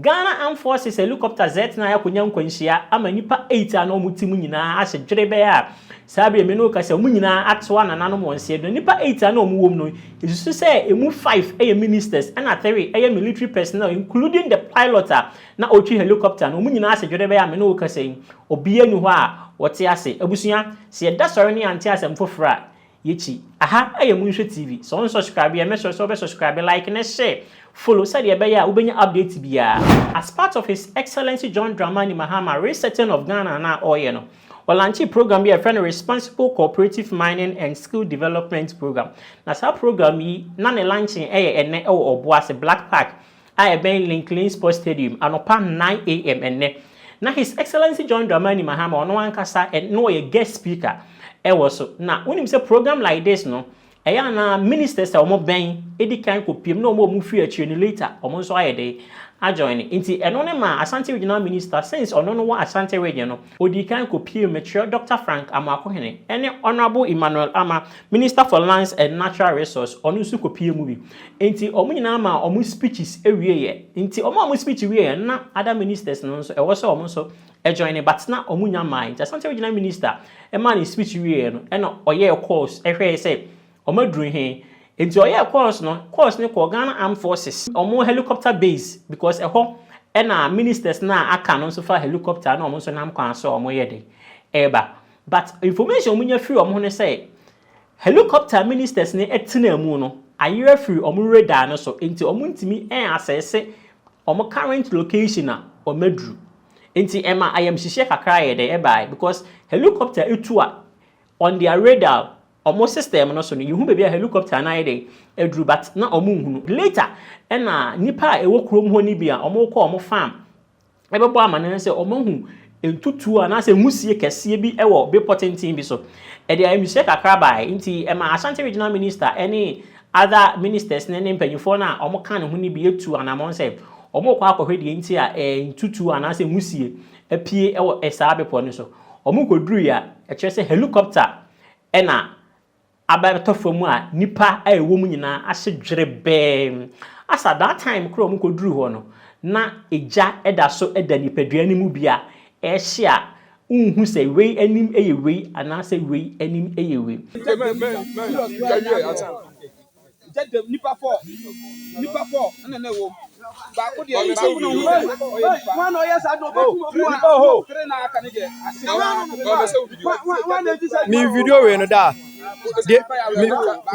Ghana Armed Forces helicopter Z9 akonya nkwanhia ama nipa 8 ana omutimu nyina ahye dwerebe a sabe me no ka se mu nyina atwa nananom wonse do nipa 8 ana omuwom no isusu se emu 5 eye ministers and 3 eye military personnel including the pilot na otwi helicopter no mu nyina ahye dwerebe a me no ka se obi anu ho a wote ase abusua se da sori ne ante asem fofora yechi aha eye munhwe TV so on subscribe ya me so be subscribe like na share follow said ya ubenya update biya. As part of His Excellency John Dramani Mahama resetting of Ghana na oye no Walanchi program be a friend responsible cooperative mining and skill development program. Na sa program yi na ne launching ene Obuase Black Park I ben Lincoln Sports Stadium anopa 9 AM ene. Na His Excellency John Dramani Mahama ono ankasa no ye guest speaker so na unim say program like this no eya na ministers a omo ben edi kan kopiem na omo free a later omo nso ayede a join nti eno ne ma Asante Regional Minister since ono no wa Asante Region no odi kan kopiem mature Dr. Frank Amakohene ene Honorable Emmanuel Ama Minister for Lands and Natural Resource ono nso kopiem bi nti omo nyina ma omo speeches ewie ye nti omo speech wie na other ministers no nso ewo so omo nso join but na omo nya mind Asante Regional Minister e man speech wie no eno oye course ehwe say omadru he enti oye course ne ko Ghana Armed Forces omo helicopter base because eho na ministers na aka no so fa helicopter na omo so nam kwan so omo ye de eba but information omo nya free omo ne say helicopter ministers ne etina mu no ayere free omo radar no so enti omo ntimi assess omo current location na omadru enti ema ayam hihye kakra ye de eba because helicopter etua on their radar omo system no so no you be a helicopter na ide edru but na omo nhunu later na nipa ewo krom ho ni bia omo ko omo farm ebebo amane se omo hu entutu ana se husie kese bi ewo be potentin bi so e dey am shake akra nti ema Ashanti Regional Minister any other ministers ne mpanyifo na omo kan ho ni bi etu anamon se omo kwa akohwede nti a entutu ana se husie apie ewo esabe po no so omo kodru ya e kire se helicopter ena abato fomu a nipa ewo mu nyina ahye dwerebe asa that time kro mu koduru ho no na eja eda so eda nipadua ni mu bia ehye a unhu se wei anim eye wei ana se wei anim eye wei nipa 4 na wo ba ko de one oya sa do ho three na aka ne je mi video we no da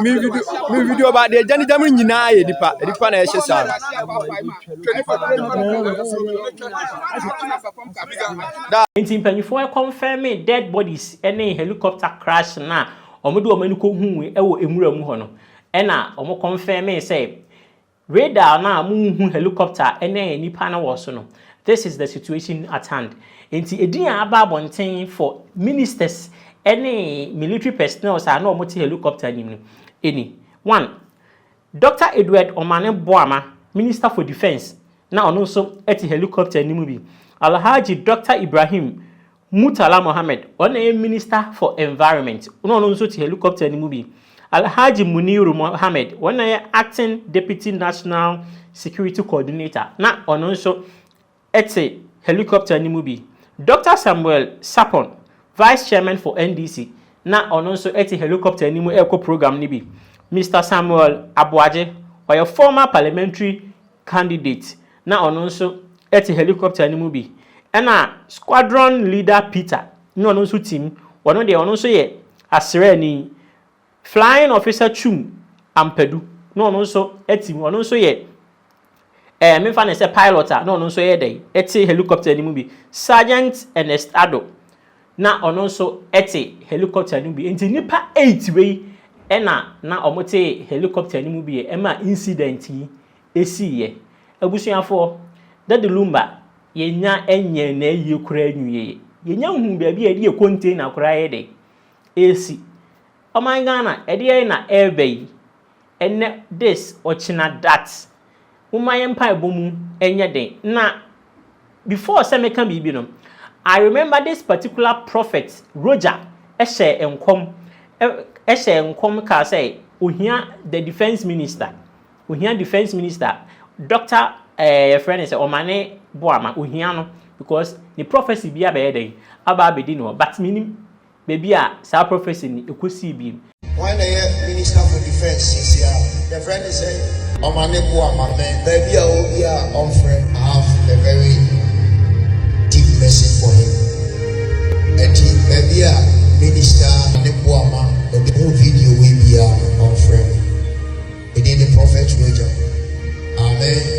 mi video ba de jani jam nyina ye nipa na ye hye nti mpanyifo confirm dead bodies any helicopter crash na omodo omani ko hu ewo emura mu ho no ena omo confirm say radar na mu helicopter ene nipa na wo so no this is the situation at hand nti edin aba bonten for ministers any military personnel sa na omo ti helicopter nim no eni one Dr. Edward Omane Boamah Minister for Defense na ono so eti helicopter nim bi Alhaji Dr. Ibrahim Murtala Mohammed one Minister for Environment ono so ti helicopter nim bi Alhaji Muniru Mohammed one acting Deputy National Security Coordinator na ono so eti helicopter nim bi Dr. Samuel Sapon Vice Chairman for NDC na ono so eti helicopter nim eco program ni bi Mr. Samuel Abuaje or former parliamentary candidate na ono so eti helicopter nim bi na squadron leader Peter no ono so team ono de ono so ye asrani flying officer Chum Ampedu no ono so eti ono so ye me fa na se pilot no ono so ye dey eti helicopter nim bi Sergeant Ernest Ado na ono so eti helicopter nim bi enti nipa 8 wei na omote helicopter nim bi e ma incident yi esi ye abusuafo dadulumba yenya enye na yi kura anwie yenya hu bia bia de container kura ye dey esi Oman Ghana ede na airbay enne this ochina that umayen pa ebomu enye den na before say meka bibi no I remember this particular prophet Roger ehye enkom ka say ohia the defense minister Dr. your friend is Omane Boamah Uhiano because the prophecy be a bed about Bedino, but meaning baby sa prophecy ni ekusi bi. When the Minister for Defense is here, the friend is saying, Omane Boamah, baby, I will be on friend. I have a very deep message for him. And baby, Minister Boamah, the whole video will be on friend. It is the prophet Roger. Amen.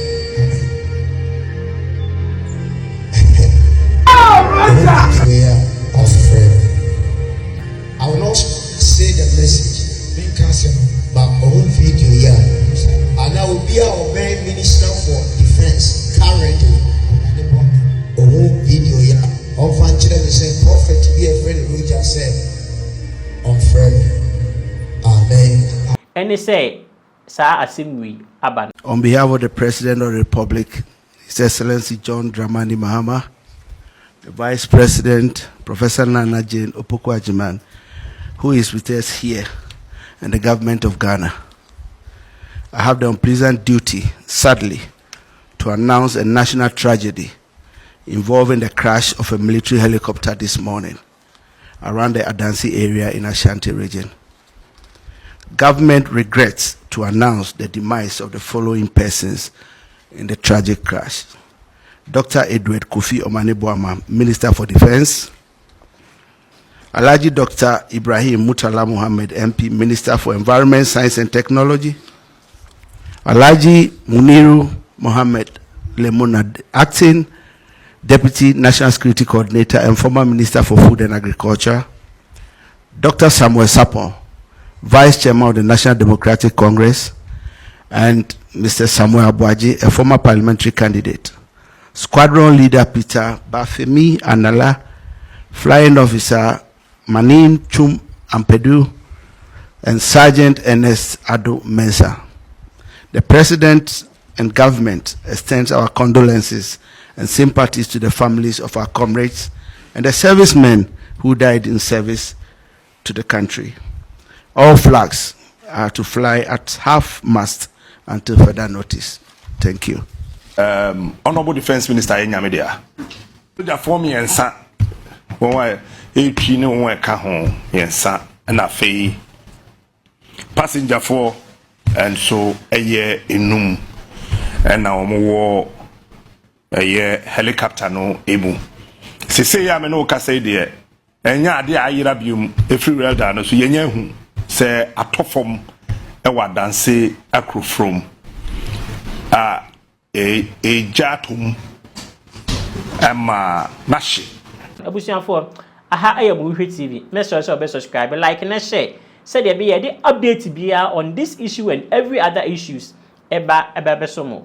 We are of friend. I will not say the message, but all video here. And I will be our main minister for defense currently. A whole video here. Of Anchorage said, prophet be a friend who just said, on friend. Amen. And they say, Sir Asimwi Aban. On behalf of the President of the Republic, His Excellency John Dramani Mahama, the Vice President, Professor Nana Jane Opoku-Agyeman, who is with us here, and the government of Ghana, I have the unpleasant duty, sadly, to announce a national tragedy involving the crash of a military helicopter this morning around the Adansi area in Ashanti region. Government regrets to announce the demise of the following persons in the tragic crash: Dr. Edward Kofi Omane Boamah, Minister for Defense; Alhaji Dr. Ibrahim Murtala Muhammad, MP, Minister for Environment, Science and Technology; Alhaji Muniru Mohammed Lemonad, Acting Deputy National Security Coordinator and former Minister for Food and Agriculture; Dr. Samuel Sapon, Vice Chairman of the National Democratic Congress; and Mr. Samuel Abuaje, a former parliamentary candidate; Squadron Leader Peter Bafemi Anala, Flying Officer Manin Chum Ampedu, and Sergeant Ernest Ado Mensah. The President and government extends our condolences and sympathies to the families of our comrades and the servicemen who died in service to the country. All flags are to fly at half-mast until further notice. Thank you. Honorable Defense Minister Enyamedia. The form yensa when we no one ka ho yensa na fei passenger for and so eye enum and na omo eye helicopter no ebu sese ya me no ka say de enya ade ayira bium efri welder no so yenya hu se atofom e wadanse akro from a jatum ama nashi Abusianfo aha ayam Hwehwe TV. Make sure you subscribe, like and share. Say there be update on this issue and every other issues eba besomo.